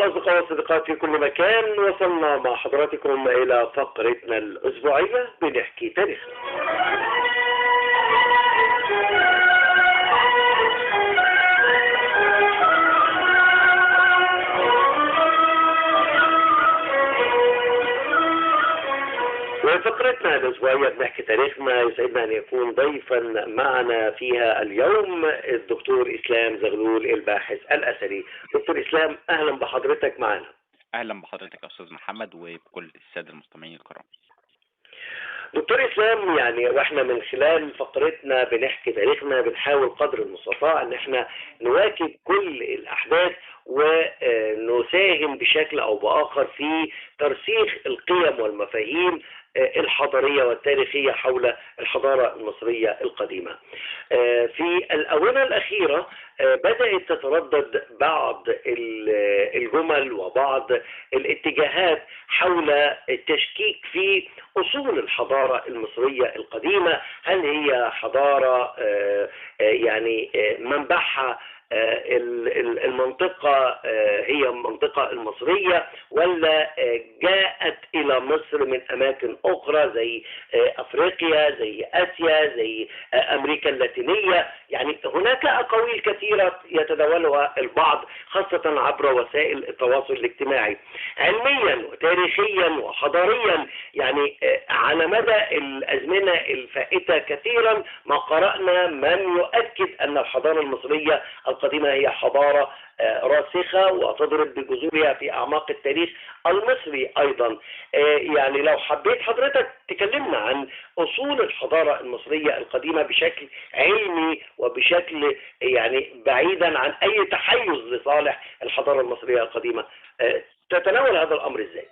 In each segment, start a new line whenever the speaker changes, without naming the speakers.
الأصدقاء والصديقات في كل مكان، وصلنا مع حضراتكم إلى فقرتنا الأسبوعية بنحكي تاريخنا. وفقرتنا الأسبوعية بنحكي تاريخنا يسعدنا أن يكون ضيفا معنا فيها اليوم الدكتور إسلام زغلول الباحث الأثري. دكتور إسلام، أهلا بحضرتك معنا.
اهلا بحضرتك يا استاذ محمد وبكل الساده المستمعين الكرام.
دكتور إسلام، يعني واحنا من خلال فقرتنا بنحكي تاريخنا بنحاول قدر المستطاع ان احنا نواكب كل الأحداث ونساهم بشكل أو بآخر في ترسيخ القيم والمفاهيم الحضارية والتاريخية حول الحضارة المصرية القديمة. في الآونة الأخيرة بدأت تتردد بعض الجمل وبعض الاتجاهات حول التشكيك في أصول الحضارة المصرية القديمة. هل هي حضارة يعني منبعها المنطقة هي المنطقة المصرية، ولا جاءت إلى مصر من أماكن أخرى زي أفريقيا، زي آسيا، زي أمريكا اللاتينية؟ يعني هناك أقاويل كثيرة يتداولها البعض خاصة عبر وسائل التواصل الاجتماعي. علميا وتاريخيا وحضاريا، يعني على مدى الأزمنة الفائتة كثيرا ما قرأنا من يؤكد أن الحضارة المصرية القديمة هي حضارة راسخة وتضرب بجذورها في أعماق التاريخ المصري أيضا. يعني لو حبيت حضرتك تكلمنا عن أصول الحضارة المصرية القديمة بشكل علمي وبشكل يعني بعيدا عن أي تحيز لصالح الحضارة المصرية القديمة، تتناول هذا الأمر إزاي؟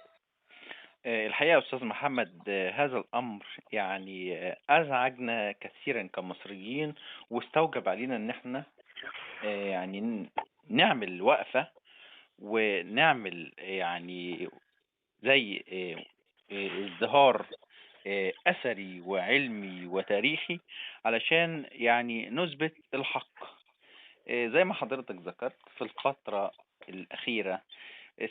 الحقيقه يا استاذ محمد، هذا الامر يعني ازعجنا كثيرا كمصريين، واستوجب علينا ان احنا يعني نعمل وقفه ونعمل يعني زي ازدهار اثري وعلمي وتاريخي علشان يعني نثبت الحق. زي ما حضرتك ذكرت في الفترة الأخيرة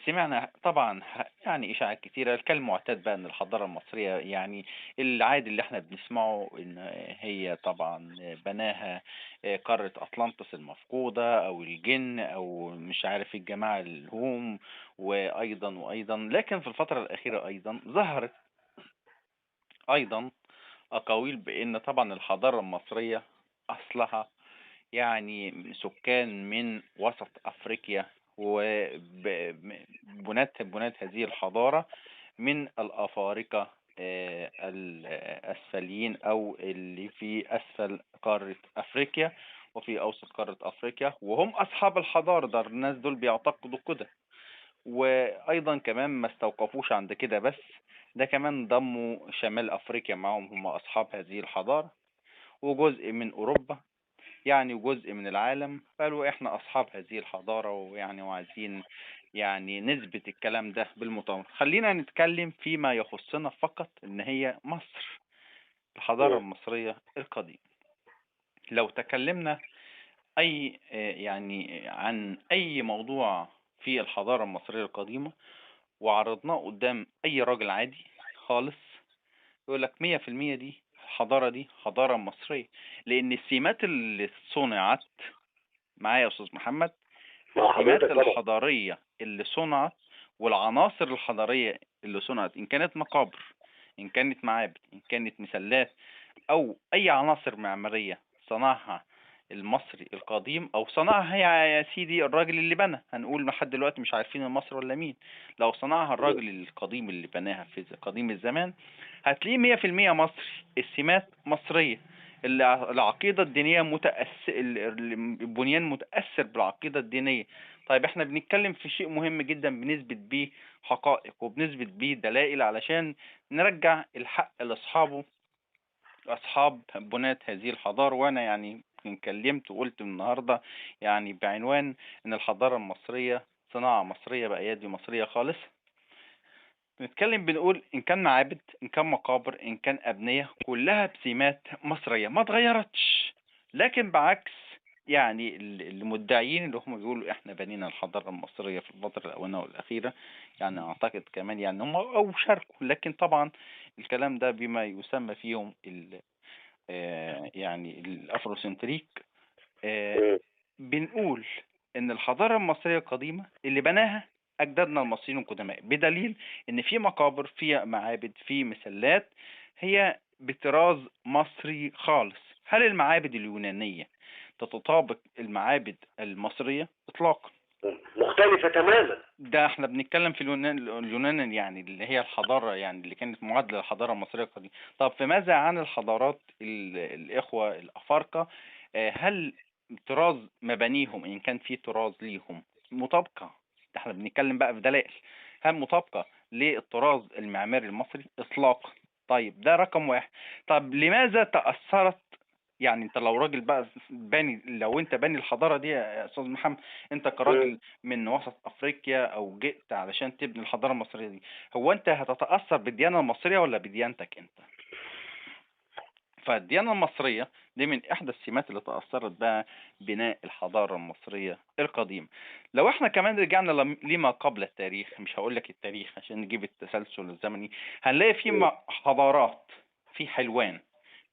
سمعنا طبعا يعني إشاعات كتيرة كالمعتاد بقى إن الحضارة المصرية يعني العادي اللي احنا بنسمعه إن هي طبعا بناها قارة أطلانتس المفقودة أو الجن أو مش عارف الجماعة الهوم، وأيضا لكن في الفترة الأخيرة أيضا ظهرت أيضا أقاويل بأن طبعا الحضارة المصرية أصلها يعني سكان من وسط أفريقيا، وبنات هذه الحضارة من الأفارقة الأسفليين أو اللي في أسفل قارة أفريقيا وفي أوسط قارة أفريقيا، وهم أصحاب الحضارة. ده الناس دول بيعتقدوا كده. وأيضا كمان ما استوقفوش عند كده بس، ده كمان ضموا شمال أفريقيا معهم، هم أصحاب هذه الحضارة، وجزء من أوروبا يعني وجزء من العالم قالوا احنا اصحاب هذه الحضارة، ويعني وعايزين يعني نثبت الكلام ده بالمطور. خلينا نتكلم فيما يخصنا فقط، ان هي مصر، الحضارة المصرية القديمة. لو تكلمنا اي يعني عن اي موضوع في الحضارة المصرية القديمة وعرضناه قدام اي راجل عادي خالص، يقول لك 100% دي الحضارة دي حضارة مصرية، لان السمات اللي صنعت معايا يا استاذ محمد،
مع
السمات
حضرتك طبعا.
الحضارية اللي صنعت والعناصر الحضارية اللي صنعت، إن كانت مقابر، إن كانت معابد، إن كانت مسلات، أو أي عناصر معمارية صنعها المصري القديم، أو صنعها يا سيدي الراجل اللي بنى، هنقول لحد دلوقتي مش عارفين المصري ولا مين. لو صنعها الراجل القديم اللي بناها في قديم الزمان، هتلاقيه 100% مصري، السمات مصرية. العقيدة الدينية البنيان متأثر بالعقيدة الدينية. طيب احنا بنتكلم في شيء مهم جدا بنثبت بيه حقائق وبنثبت بيه دلائل علشان نرجع الحق لأصحابه، أصحاب بنات هذه الحضارة. وأنا يعني اتكلمت وقلت النهاردة يعني بعنوان إن الحضارة المصرية صناعة مصرية بأيادي مصرية خالص. بنتكلم بنقول إن كان معابد، إن كان مقابر، إن كان أبنية، كلها بسمات مصرية ما اتغيرتش. لكن بعكس يعني المدعيين اللي هم بيقولوا احنا بنينا الحضارة المصرية في الفترة الآونة والأخيرة، يعني أعتقد كمان يعني هم أو شاركوا، لكن طبعا الكلام ده بما يسمى فيهم يعني الأفروسنتريك. آه،
مم.
بنقول إن الحضارة المصرية القديمة اللي بناها أجدادنا المصريين القدماء، بدليل إن في مقابر، في معابد، في مسلات هي بطراز مصري خالص. هل المعابد اليونانية تتطابق المعابد المصرية؟ إطلاقا.
مختلفة تماما.
ده احنا بنتكلم في اليونان يعني اللي هي الحضارة يعني اللي كانت معادلة للحضارة المصرية القديمة. طب في ماذا عن الحضارات الإخوة الأفارقة؟ هل طراز مبانيهم إن كان في طراز ليهم مطابقة؟ ده احنا بنتكلم بقى في دلائل. هل مطابقة للطراز المعماري المصري؟ إطلاقا. طيب ده رقم واحد. طب لماذا تأثرت؟ يعني انت لو راجل بقى باني، لو انت باني الحضارة دي يا استاذ محمد، انت
مم.
كراجل من وسط افريقيا او جئت علشان تبني الحضاره المصريه دي، هو انت هتتاثر بالديانه المصريه ولا بديانتك انت؟ فالديانه المصريه دي من احدى السمات اللي تاثرت بقى بناء الحضاره المصريه القديمه. لو احنا كمان رجعنا لما قبل التاريخ، مش هقول لك التاريخ عشان نجيب التسلسل الزمني، هنلاقي في
مم.
حضارات في حلوان،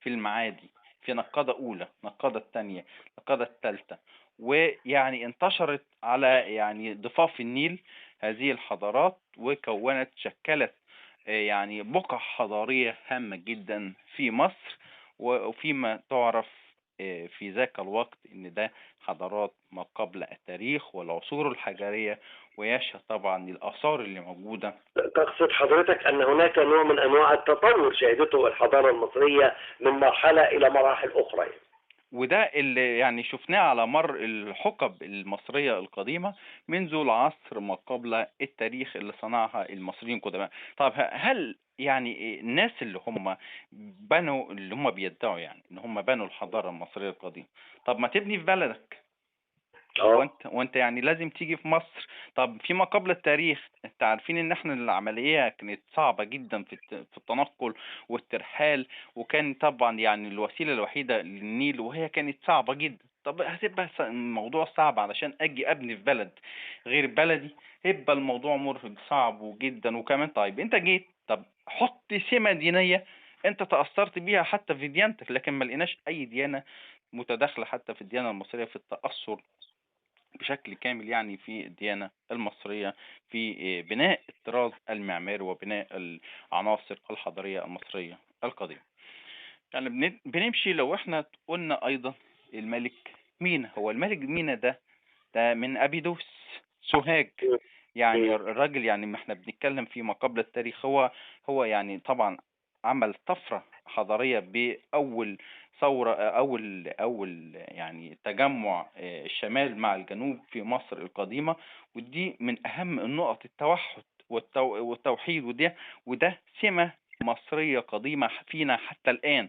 في المعادي، في نقادة أولى، نقادة الثانية، نقادة الثالثة، ويعني انتشرت على يعني ضفاف النيل هذه الحضارات، وكونت شكلت يعني بقع حضارية هامة جدا في مصر، وفيما تعرف في ذاك الوقت ان ده حضارات ما قبل التاريخ والعصور الحجرية، ويشهد طبعا الآثار اللي موجودة.
تقصد حضرتك أن هناك نوع من أنواع التطور شهدته الحضارة المصرية من مرحلة إلى مراحل أخرى؟
وده اللي يعني شفناه على مر الحقب المصرية القديمة منذ العصر ما قبل التاريخ اللي صنعها المصريين القدماء. طب هل يعني الناس اللي هم بنوا، اللي هم بيدعوا يعني ان هم بنوا الحضارة المصرية القديمة، طب ما تبني في بلدك؟
اه.
وانت يعني لازم تيجي في مصر. طب فيما قبل التاريخ انت عارفين ان احنا العملية كانت صعبة جدا في التنقل والترحال، وكان طبعا يعني الوسيلة الوحيدة للنيل، وهي كانت صعبة جدا. طب هتبقى الموضوع صعب علشان اجي ابني في بلد غير بلدي؟ هيبقى الموضوع مرهق صعب جدا. وكمان طيب انت جيت، طب حط سمة دينية انت تأثرت بيها حتى في ديانتك، لكن ما لقيناش اي ديانة متداخلة حتى في الديانة المصرية في التأثر بشكل كامل يعني في الديانة المصرية في بناء الطراز المعماري وبناء العناصر الحضارية المصرية القديمة. يعني بنمشي لو احنا قلنا أيضا الملك مينا. هو الملك مينا ده من أبيدوس سوهاج. يعني
مم.
الراجل يعني ما احنا بنتكلم في ما قبل التاريخ، هو يعني طبعا عمل طفرة حضارية بأول ثورة، أول يعني تجمع الشمال مع الجنوب في مصر القديمة. ودي من أهم النقط، التوحد والتوحيد. وده سمة مصرية قديمة فينا حتى الآن.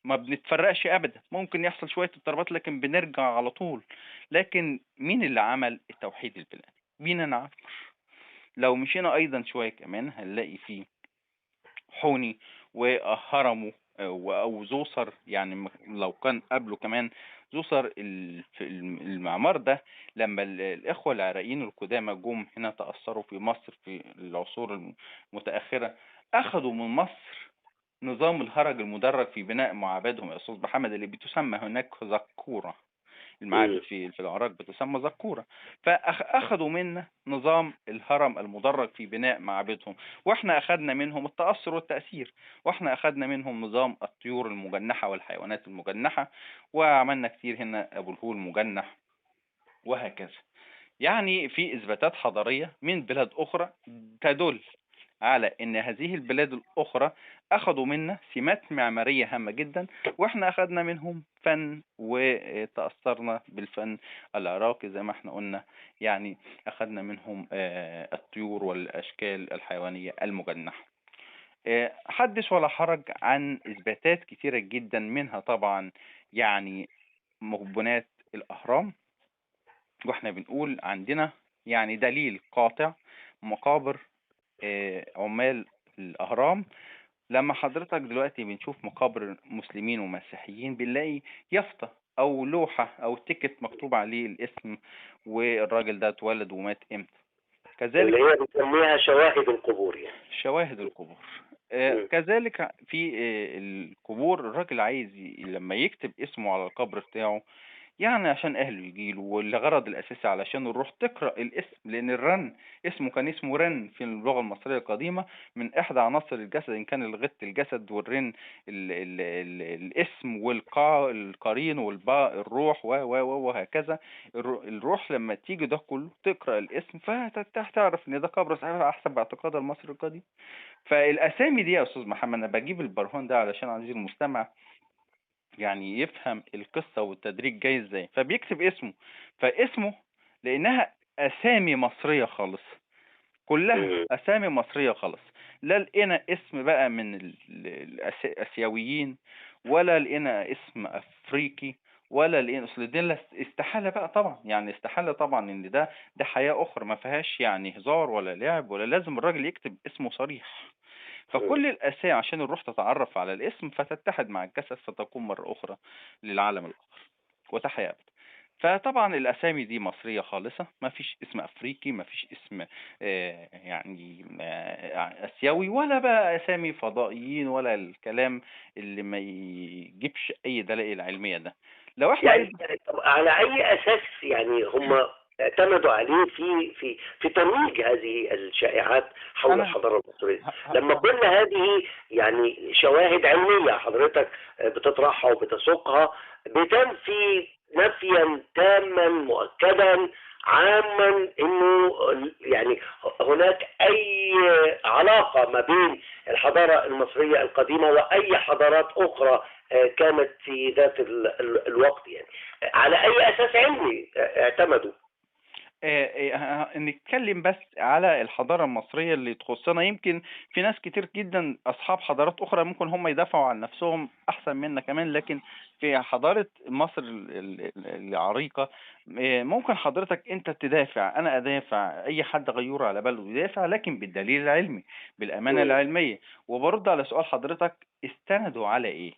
ما بنتفرقش أبدا، ممكن يحصل شوية اضطرابات لكن بنرجع على طول. لكن مين اللي عمل التوحيد البلاد؟ مين؟ أنا عارف. لو مشينا ايضا شوية كمان هنلاقي فيه حوني وهرمه او زوسر. يعني لو كان قبله كمان زوسر في المعمار ده، لما الاخوة العراقيين القدامى جم هنا تأثروا في مصر في العصور المتأخرة، اخذوا من مصر نظام الهرج المدرج في بناء معابدهم يا استاذ محمد، اللي بتسمى هناك زقورة. المعابد
مم.
في العراق بتسمى زقورة. فأخذوا منا نظام الهرم المدرج في بناء معابدهم، واحنا أخذنا منهم التأثر والتأثير، واحنا أخذنا منهم نظام الطيور المجنحة والحيوانات المجنحة، وعملنا كتير هنا أبو الهول مجنح، وهكذا. يعني في إثباتات حضارية من بلاد أخرى تدل على ان هذه البلاد الاخرى اخذوا منا سمات معمارية هامة جدا، واحنا اخذنا منهم فن وتأثرنا بالفن العراقي زي ما احنا قلنا. يعني اخذنا منهم الطيور والاشكال الحيوانية المجنحة. حدث ولا حرج عن اثباتات كتيرة جدا، منها طبعا يعني مقبنات الاهرام. واحنا بنقول عندنا يعني دليل قاطع، مقابر عمال الأهرام. لما حضرتك دلوقتي بنشوف مقابر مسلمين ومسيحيين بنلاقي يافطة او لوحة او تيكت مكتوب عليه الاسم والراجل ده اتولد ومات امتى. كذلك
اللي هي بنسميها شواهد القبور يعني.
شواهد القبور.
مم.
كذلك في القبور الراجل عايز لما يكتب اسمه على القبر بتاعه، يعني عشان اهله يجيله، والغرض الاساسي علشان الروح تقرا الاسم، لان الرن اسمه كان اسمه رن في اللغه المصريه القديمه، من احدى عناصر الجسد، ان كان الغت الجسد، والرن الاسم، والقاع القرين، والباء الروح، وهكذا. الروح لما تيجي ده كله تقرا الاسم فتعرف ان ده قبر صحيح احسن باعتقاد المصري القديم. فالاسامي دي يا استاذ محمد، انا بجيب البرهان ده علشان عزيزي المستمع يعني يفهم القصة والتدريج جاي ازاي. فبيكتب اسمه، فاسمه لانها اسامي مصرية خالص، كلها
مم.
اسامي مصرية خالص. لا لقينا اسم بقى من الاسيويين، ولا لقينا اسم افريقي، ولا لقينا، اصل دي استحالة بقى طبعا، يعني استحالة طبعا ان ده حياة اخرى ما فيهاش يعني هزار ولا لعب، ولا لازم الراجل يكتب اسمه صريح.
مم.
فكل الأسامي عشان الروح تتعرف على الاسم فتتحد مع الجسد فتقوم مرة أخرى للعالم الآخر وتحيا أبدا. فطبعا الأسامي دي مصرية خالصة، ما فيش اسم أفريقي، ما فيش اسم يعني آسيوي، ولا بقى أسامي فضائيين، ولا الكلام اللي ما يجيبش أي دلائل علمية ده. لو احنا
يعني
أيضا
طب على أي أساس يعني هم اعتمدوا عليه في ترويج هذه الشائعات حول
أنا
الحضارة المصرية،
ه- ه-
لما
ه-
كل هذه يعني شواهد علمية حضرتك بتطرحها وبتسوقها بتنفي نفيا تاما مؤكدا عاما انه يعني هناك اي علاقة ما بين الحضارة المصرية القديمة واي حضارات اخرى كانت في ذات الوقت يعني. على اي اساس علمي اعتمدوا؟
نتكلم بس على الحضارة المصرية اللي تخصنا. يمكن في ناس كتير جدا أصحاب حضارات أخرى ممكن هم يدافعوا عن نفسهم أحسن منا كمان، لكن في حضارة مصر العريقة ممكن حضرتك أنت تدافع، أنا أدافع، أي حد غيور على باله يدافع، لكن بالدليل العلمي، بالأمانة
مم.
العلمية. وبرد على سؤال حضرتك، استندوا على إيه؟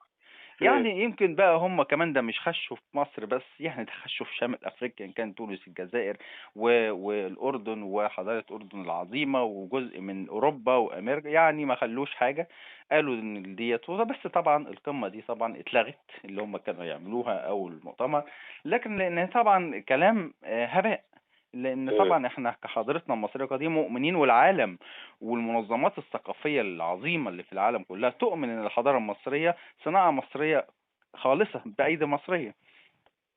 مم.
يعني يمكن بقى هم كمان ده مش خشوا في مصر بس، يعني ده خشوا في شمال افريقيا، ان كان تونس، الجزائر، والاردن، وحضاره الاردن العظيمه، وجزء من اوروبا وامريكا، يعني ما خلوش حاجه. قالوا ان ديت بس طبعا القمه دي طبعا اتلغت اللي هم كانوا يعملوها او المؤتمر، لكن لان طبعا كلام هباء. لان
مم.
طبعا احنا كحضرتنا المصريه القديمه مؤمنين، والعالم والمنظمات الثقافيه العظيمه اللي في العالم كلها تؤمن ان الحضاره المصريه صناعة مصرية خالصة بأيدي مصرية.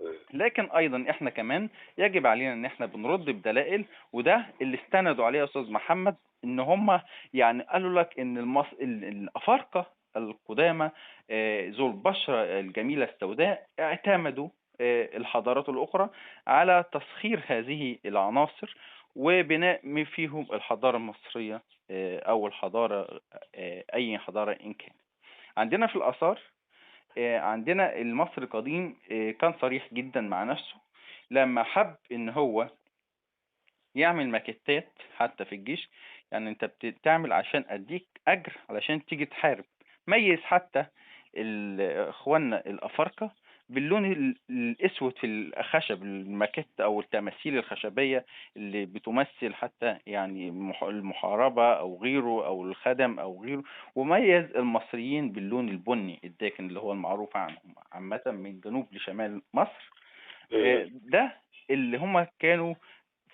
مم.
لكن أيضا إحنا كمان يجب علينا إن إحنا بنرد بدلائل، وده اللي استندوا عليه يا أستاذ محمد. إن هم يعني قالوا لك إن الأفارقة القدامى ذو البشرة الجميلة السوداء اعتمدوا الحضارات الأخرى على تسخير هذه العناصر وبناء فيهم الحضارة المصرية، أو الحضارة أي حضارة إن كان. عندنا في الآثار عندنا المصري القديم كان صريح جدا مع نفسه لما حب ان هو يعمل ماكيتات حتى في الجيش. يعني انت بتعمل عشان اديك اجر علشان تيجي تحارب. ميز حتى اخواننا الافارقه باللون الاسود في الخشب، الماكيت او التماثيل الخشبيه اللي بتمثل حتى يعني المحاربه او غيره، او الخدم او غيره. وميز المصريين باللون البني الداكن اللي هو المعروف عنهم عامه من جنوب لشمال مصر.
مم.
ده اللي هم كانوا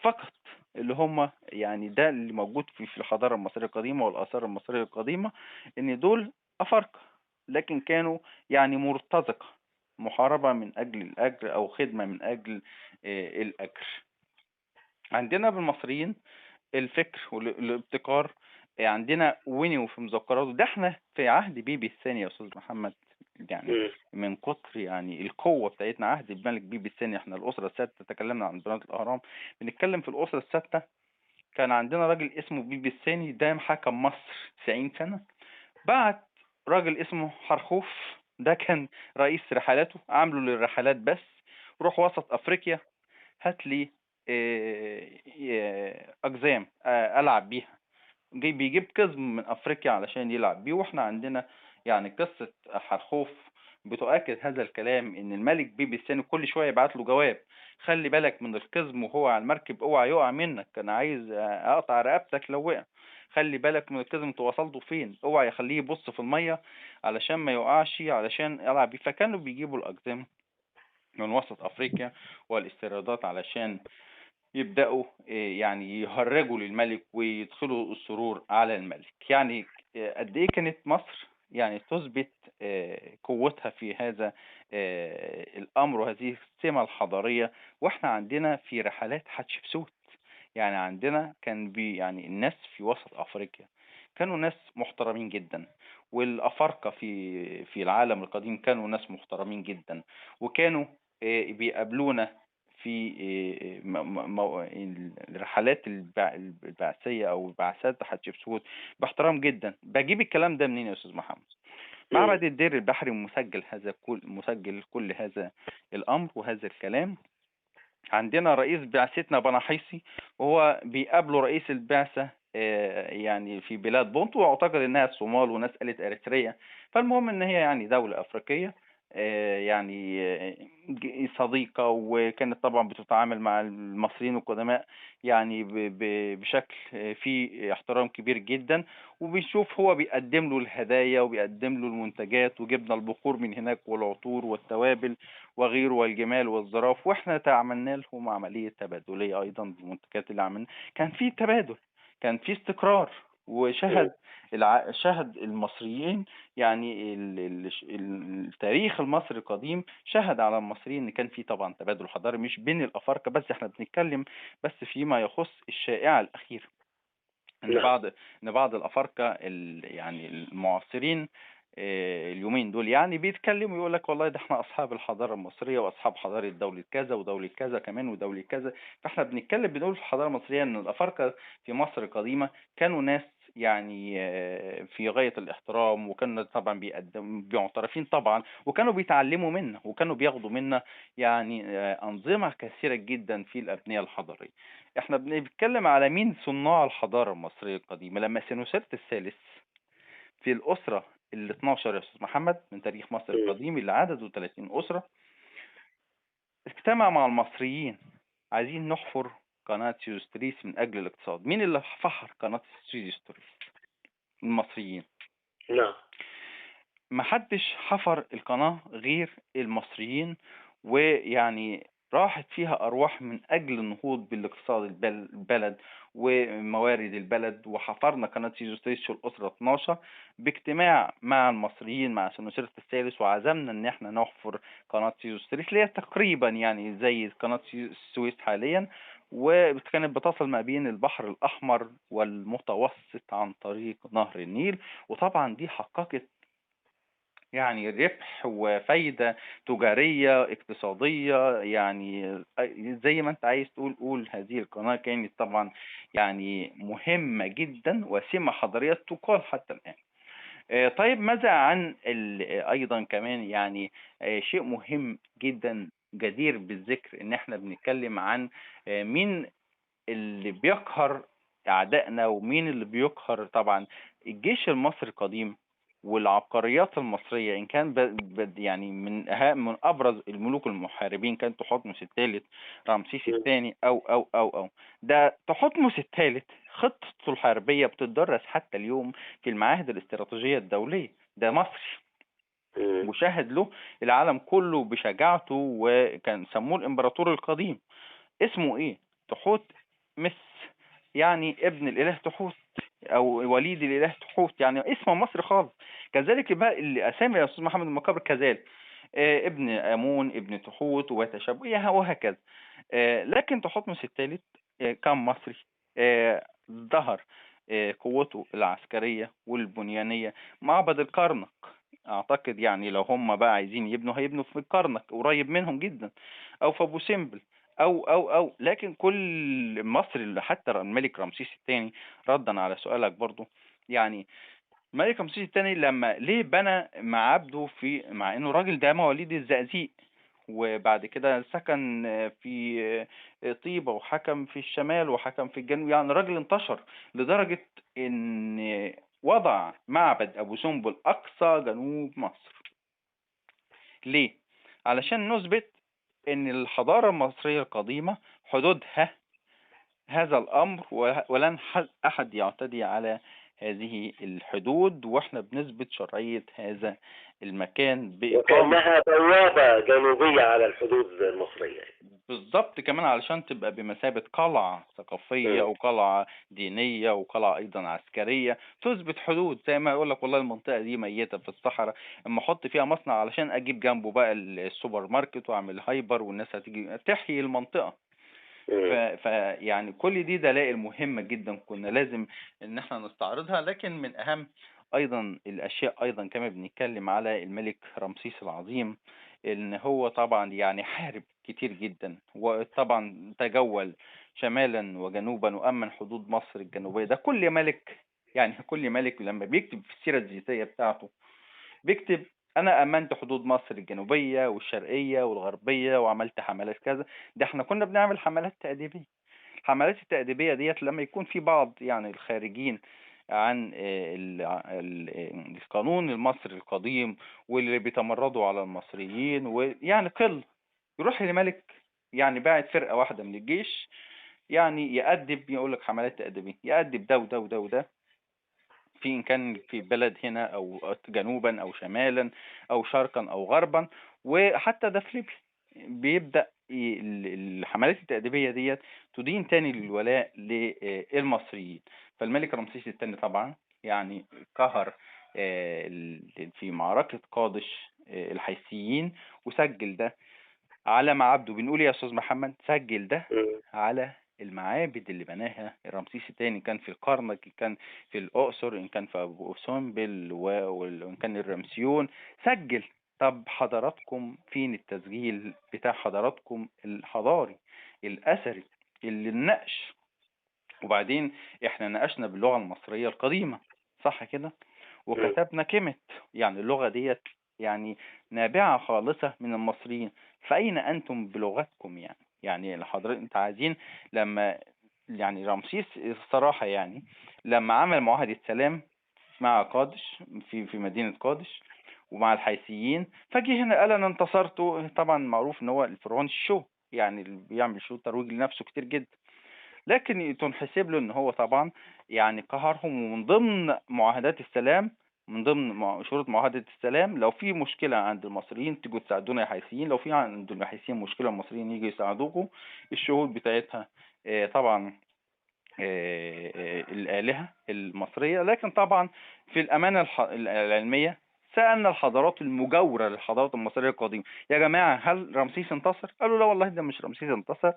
فقط، اللي هم يعني ده اللي موجود في الحضارة المصرية القديمة والآثار المصرية القديمة، إن دول أفارقة، لكن كانوا يعني مرتزقة، محاربة من أجل الأجر أو خدمة من أجل الأجر. عندنا بالمصريين الفكر والابتكار. عندنا وينيو في مذكراته، ده احنا في عهد بيبي الثاني يا أستاذ محمد. يعني
مم.
من كتر يعني القوة بتاعتنا عهد الملك بيبي الثاني، احنا الأسرة السادسة تكلمنا عن بنات الأهرام، بنتكلم في الأسرة السادسة. كان عندنا راجل اسمه بيبي الثاني ده حكم مصر 90 سنة. بعت راجل اسمه حرخوف، ده كان رئيس رحلاته، عامله للرحلات بس. روح وسط أفريقيا، هات لي أقزام ألعب بيها. بيجيب قزم من أفريقيا علشان يلعب بيه. واحنا عندنا يعني قصة حرخوف بتؤكد هذا الكلام ان الملك بيبي الثاني كل شويه يبعت له جواب: خلي بالك من القزم وهو على المركب، اوعى يقع منك، انا عايز اقطع رقبتك لو وقع. خلي بالك من القزم، انت وصلته فين، اوعى يخليه يبص في الميه علشان ما يقعش، علشان يلعب بيه. فكانوا بيجيبوا الاقزام من وسط افريقيا والاستيرادات علشان يبدأوا يعني يهرجوا للملك ويدخلوا السرور على الملك. يعني قد ايه كانت مصر يعني تثبت قوتها في هذا الأمر وهذه السمة الحضارية. واحنا عندنا في رحلات حتشبسوت، يعني عندنا كان يعني الناس في وسط أفريقيا كانوا ناس محترمين جدا، والأفارقة في العالم القديم كانوا ناس محترمين جدا، وكانوا بيقابلونا في الرحلات البعثية أو بعثات حتشبسوت باحترام جدا. بجيب الكلام ده منين يا أستاذ محمد؟ معبد الدير البحري مسجل كل هذا الأمر وهذا الكلام. عندنا رئيس بعثتنا بناحيسي وهو بيقابله رئيس البعثة يعني في بلاد بونتو، واعتقد انها الصومال، وناس قالت اريتريا. فالمهم ان هي يعني دولة افريقية يعني صديقة، وكانت طبعا بتتعامل مع المصريين القدماء يعني بشكل فيه احترام كبير جدا. وبيشوف هو بيقدم له الهدايا وبيقدم له المنتجات، وجبنا البخور من هناك والعطور والتوابل وغيره والجمال والظراف، واحنا عملنا لهم عملية تبادلية ايضا بالمنتجات اللي عملنا. كان في تبادل، كان في استقرار، وشهد شهد المصريين يعني التاريخ المصري القديم شهد على المصريين ان كان في طبعا تبادل حضاري مش بين الافارقه بس. احنا بنتكلم بس فيما يخص الشائعة الاخيرة ان
نعم.
بعض الافارقه يعني المعاصرين اليومين دول يعني بيتكلموا يقول لك والله ده احنا اصحاب الحضاره المصريه واصحاب حضاره دوله كذا ودوله كذا كمان ودوله كذا. فاحنا بنتكلم بنقول في الحضاره المصريه ان الافارقه في مصر القديمه كانوا ناس يعني في غايه الاحترام، وكانوا طبعا معترفين طبعا، وكانوا بيتعلموا منا وكانوا بياخدوا منا يعني انظمه كثيره جدا في الابنيه الحضاريه. احنا بنتكلم على مين صناع الحضارة المصرية القديمة. لما سنوسرت الثالث في الأسرة ال 12 يا أستاذ محمد من تاريخ مصر القديم اللي عدده 30 أسرة، اجتمع مع المصريين عايزين نحفر قناة سويس من أجل الاقتصاد. مين اللي فحر قناة سويس؟ المصريين.
نعم.
محدش حفر القناة غير المصريين، ويعني راحت فيها أرواح من أجل النهوض بالاقتصاد البلد وموارد البلد. وحفرنا قناة سويس في الأسرة 12 باجتماع مع المصريين مع سنوسرت الثالث، وعزمنا إن احنا نحفر قناة سويس اللي هي تقريبا يعني زي قناة السويس حاليا، وكانت بتصل ما بين البحر الأحمر والمتوسط عن طريق نهر النيل. وطبعا دي حققت يعني ربح وفايدة تجارية اقتصادية، يعني زي ما انت عايز قول هذه القناة كانت طبعا يعني مهمة جدا وسمة حضارية تقال حتى الآن. طيب ماذا عن أيضا كمان يعني شيء مهم جدا جدير بالذكر ان احنا بنتكلم عن مين اللي بيقهر أعدائنا ومين اللي بيقهر طبعا الجيش المصري القديم والعبقريات المصرية. إن كان يعني من أبرز الملوك المحاربين كان تحتمس الثالث، رمسيس الثاني أو ده تحتمس الثالث خطته الحربية بتدرس حتى اليوم في المعاهد الاستراتيجية الدولية. ده مصري وشاهد له العالم كله بشجاعته، وكان سموه الإمبراطور القديم. اسمه إيه؟ تحوت مس، يعني ابن الاله تحوت او وليد الاله تحوت، يعني اسم مصري خالص. كذلك بقى الاسامي يا استاذ محمد المقابر كذلك ابن امون ابن تحوت وتشابه وهكذا. لكن تحتمس الثالث كان مصري. ظهر قوته العسكرية والبنيانية. معبد الكرنك اعتقد يعني لو هم بقى عايزين يبنوا هيبنوا في الكرنك قريب منهم جدا، او في ابو سمبل او لكن كل مصر حتى الملك رمسيس الثاني، ردا على سؤالك برضو، يعني الملك رمسيس الثاني لما ليه بنى معابده مع انه راجل ده مواليد الزقازيق، وبعد كده سكن في طيبة وحكم في الشمال وحكم في الجنوب، يعني راجل انتشر لدرجة ان وضع معبد ابو سمبل اقصى جنوب مصر. ليه؟ علشان نثبت ان الحضارة المصرية القديمة حدودها هذا الأمر، ولن أحد يعتدي على هذه الحدود، وإحنا بنثبت شرعية هذا المكان بإقامة.
وكأنها بوابة جنوبية على الحدود المصرية.
بالضبط، كمان علشان تبقى بمثابة قلعة ثقافية
مم.
وقلعة دينية وقلعة أيضا عسكرية، تثبت حدود. زي ما يقول لك والله المنطقة دي ميتة في الصحراء، اما احط فيها مصنع علشان اجيب جنبه بقى السوبر ماركت واعمل هايبر والناس هتيجي تحيي المنطقة.
مم.
يعني كل دي دلائل مهمة جدا كنا لازم ان احنا نستعرضها. لكن من اهم ايضا الاشياء ايضا كما بنتكلم على الملك رمسيس العظيم، ان هو طبعا يعني حارب كتير جدا، وطبعا تجول شمالا وجنوبا وامن حدود مصر الجنوبية. ده كل ملك، يعني كل ملك لما بيكتب في السيرة الذاتية بتاعته بيكتب انا امنت حدود مصر الجنوبيه والشرقيه والغربيه وعملت حملات كذا. ده احنا كنا بنعمل حملات تأديبيه. الحملات التأديبيه ديت لما يكون في بعض يعني الخارجين عن القانون المصري القديم واللي بيتمردوا على المصريين، ويعني قل يروح لملك يعني باعت فرقة واحدة من الجيش يعني يأدب، يقول لك حملات تأديبية، يأدب ده وده وده وده، في إن كان في بلد هنا أو جنوبا أو شمالا أو شرقا أو غربا. وحتى ده في ليبيا بيبدأ الحملات التأديبية ديت تدين تاني للولاء للمصريين. فالملك رمسيس الثاني طبعا يعني قهر في معركة قادش الحيثيين، وسجل ده على ما عبده. بنقول يا أستاذ محمد سجل ده
مم.
على المعابد اللي بناها رمسيس الثاني، كان في الكرنك، كان في الأقصر، إن كان في أبو سمبل وإن كان الرمسيون. سجل. طب حضراتكم فين التسجيل بتاع حضراتكم الحضاري الأثري اللي نناقش؟ وبعدين احنا ناقشنا باللغة المصرية القديمة، صح كده؟
مم.
وكتبنا كلمة، يعني اللغة ديت يعني نابعة خالصة من المصريين. فأين أنتم بلغتكم؟ يعني الحضارة انت عايزين لما يعني رمسيس الصراحة يعني لما عمل معاهدة سلام مع قادش في مدينة قادش ومع الحيثيين، فجي هنا قال انا انتصرت. طبعا معروف ان هو الفرعون الشو، يعني اللي بيعمل شو ترويج لنفسه كتير جدا. لكن تنحسب له ان هو طبعا يعني قهرهم. ومن ضمن معاهدات السلام، من ضمن شروط معاهدة السلام، لو في مشكلة عند المصريين تيجوا تساعدونا يا حيثيين، لو في عند الحيثيين مشكلة المصريين يجوا يساعدوكم. الشهود بتاعتها طبعا الآلهة المصرية. لكن طبعا في الأمانة العلمية سألنا الحضارات المجاورة للحضارات المصرية القديمة يا جماعة هل رمسيس انتصر؟ قالوا لا والله ده مش رمسيس انتصر،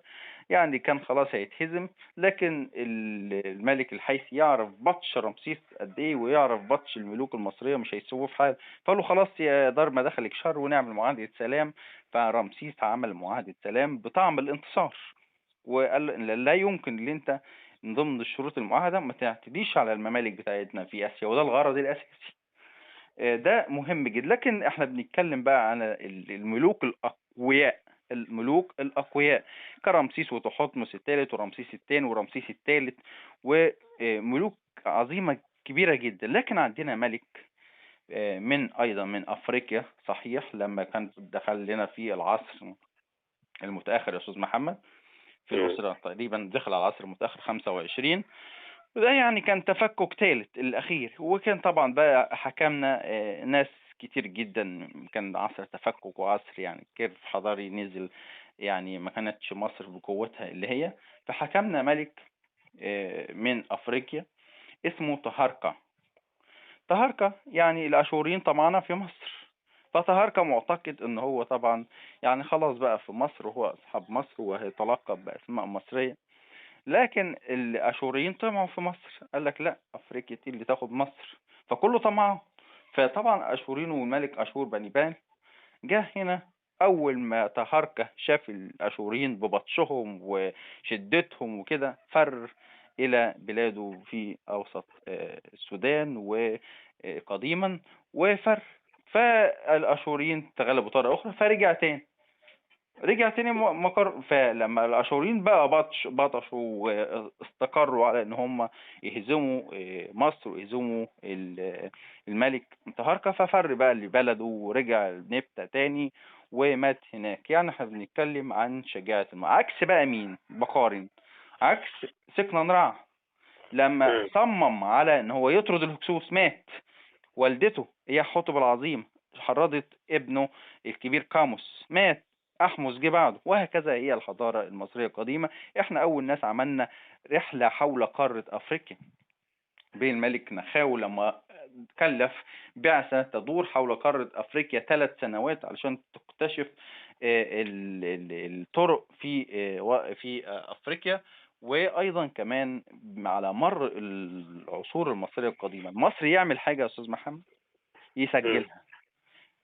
يعني كان خلاص هيتهزم. لكن الملك الحيثي يعرف بطش رمسيس قد ايه، ويعرف بطش الملوك المصرية مش هيسيبوه في حال. فقالوا خلاص يا دار ما دخلك شر ونعمل معاهدة سلام. فرمسيس عمل معاهدة سلام بطعم الانتصار، وقال لا يمكن ان انت من ضمن الشروط المعاهدة ما تعتديش على الممالك بتاعتنا في آسيا، وده الغرض الأساسي. ده مهم جدا. لكن احنا بنتكلم بقى عن الملوك الأقوياء، الملوك الأقوياء كرمسيس وتحتمس الثالث ورمسيس الثاني ورمسيس الثالث، وملوك عظيمة كبيرة جدا. لكن عندنا ملك من أيضا من أفريقيا صحيح، لما كان دخل لنا في العصر المتأخر يا أستاذ محمد، في
مم.
الأسرة تقريبا دخل على العصر المتأخر 25. وده يعني كان تفكك ثالث الأخير. وكان طبعا بقى حكمنا ناس كتير جدا. كان عصر تفكك وعصر يعني كيرف حضاري نزل، يعني ما كانتش مصر بقوتها اللي هي. فحكمنا ملك من أفريقيا اسمه طهاركا. طهاركا يعني الأشوريين طمعنا في مصر، فطهاركا معتقد ان هو طبعا يعني خلاص بقى في مصر وهو اصحاب مصر وهيتلقب باسماء مصرية. لكن الاشوريين طمعوا في مصر، قال لك لا افريقيا دي اللي تاخد مصر، فكله طمعه. فطبعا اشورين والملك اشور بني بال جه هنا. اول ما تهركه شاف الاشوريين ببطشهم وشدتهم وكده فر الى بلاده في اوسط السودان وقديما وفر. فالاشوريين تغلبوا طارة اخرى فرجع تاني. رجع تاني مقر. فلما الاشوريين بقى بطشوا واستقروا على ان هم يهزموا مصر ويهزموا الملك متهركة، ففر بقى لبلده ورجع نبتة تاني ومات هناك. يعني احنا بنتكلم عن شجاعة عكس بقى مين بقارن؟ عكس سكنن رع، لما صمم على ان هو يطرد الهكسوس مات. والدته هي حطب العظيم حرضت ابنه الكبير كاموس مات. أحمس جه بعده. وهكذا هي الحضارة المصرية القديمة. احنا أول ناس عملنا رحلة حول قارة أفريقيا بين الملك نخاو لما كلف بعثة تدور حول قارة أفريقيا 3 سنوات علشان تكتشف الطرق في أفريقيا. وأيضا كمان على مر العصور المصرية القديمة مصر يعمل حاجة يا أستاذ محمد يسجلها،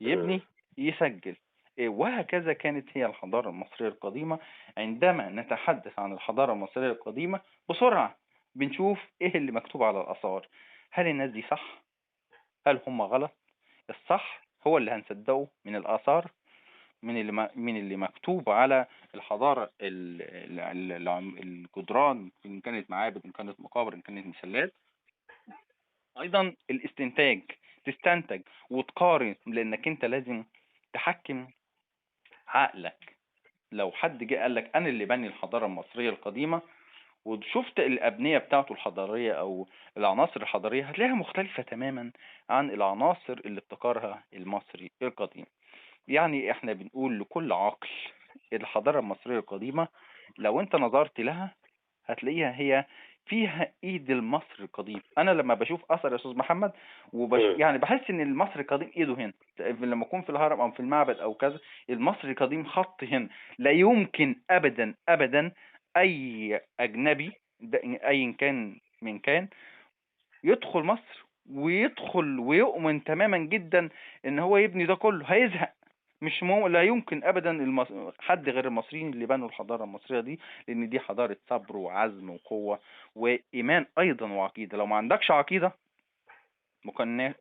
يبني يسجل. وهكذا كانت هي الحضارة المصرية القديمة. عندما نتحدث عن الحضارة المصرية القديمة بسرعة بنشوف ايه اللي مكتوب على الآثار. هل الناس دي صح؟ هل هم غلط؟ الصح هو اللي هنصدقه من الآثار، من اللي مكتوب على الحضارة الجدران، إن كانت معابد، إن كانت مقابر، إن كانت مسلات. أيضا الاستنتاج، تستنتج وتقارن، لأنك أنت لازم تحكم عقلك. لو حد جه قال لك أنا اللي بني الحضارة المصرية القديمة وشفت الأبنية بتاعته الحضارية أو العناصر الحضارية هتلاقيها مختلفة تماما عن العناصر اللي ابتكرها المصري القديم. يعني احنا بنقول لكل عاقل الحضارة المصرية القديمة لو انت نظرت لها هتلاقيها هي فيها ايد المصري القديم. انا لما بشوف اثر يا استاذ محمد يعني بحس ان المصري القديم ايده هنا. لما اكون في الهرم او في المعبد او كذا المصري القديم خط هنا. لا يمكن ابدا ابدا اي اجنبي ايا كان من كان يدخل مصر ويدخل ويؤمن تماما جدا ان هو يبني ده كله، هيزهق. مش لا يمكن ابدا حد غير المصريين اللي بنوا الحضاره المصريه دي، لان دي حضاره صبر وعزم وقوه وايمان ايضا وعقيده. لو ما عندكش عقيده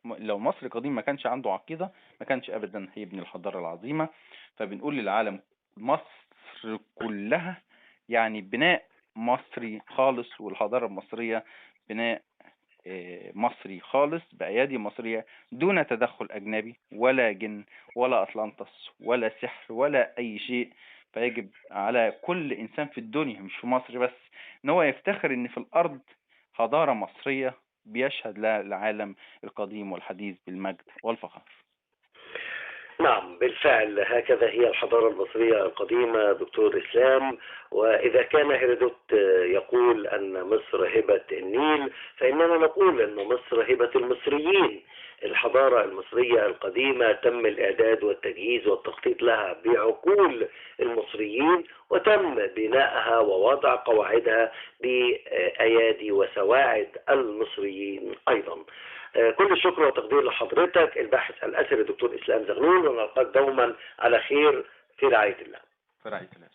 لو مصر القديم ما كانش عنده عقيده ما كانش ابدا هيبني الحضاره العظيمه. فبنقول للعالم مصر كلها يعني بناء مصري خالص، والحضاره المصريه بناء مصري خالص بأيادي مصرية دون تدخل أجنبي ولا جن ولا أطلانتس ولا سحر ولا أي شيء. فيجب على كل إنسان في الدنيا مش في مصر بس إن هو يفتخر إن في الأرض حضارة مصرية بيشهد لها العالم القديم والحديث بالمجد والفخر.
نعم بالفعل هكذا هي الحضارة المصرية القديمة دكتور إسلام. وإذا كان هيرودوت يقول أن مصر هبة النيل فإننا نقول أن مصر هبة المصريين. الحضارة المصرية القديمة تم الإعداد والتجهيز والتخطيط لها بعقول المصريين وتم بنائها ووضع قواعدها بأيادي وسواعد المصريين أيضا. كل الشكر والتقدير لحضرتك الباحث الأثري الدكتور إسلام زغلول، ونلقاك دوما على خير في رعاية الله.
في رعاية الله.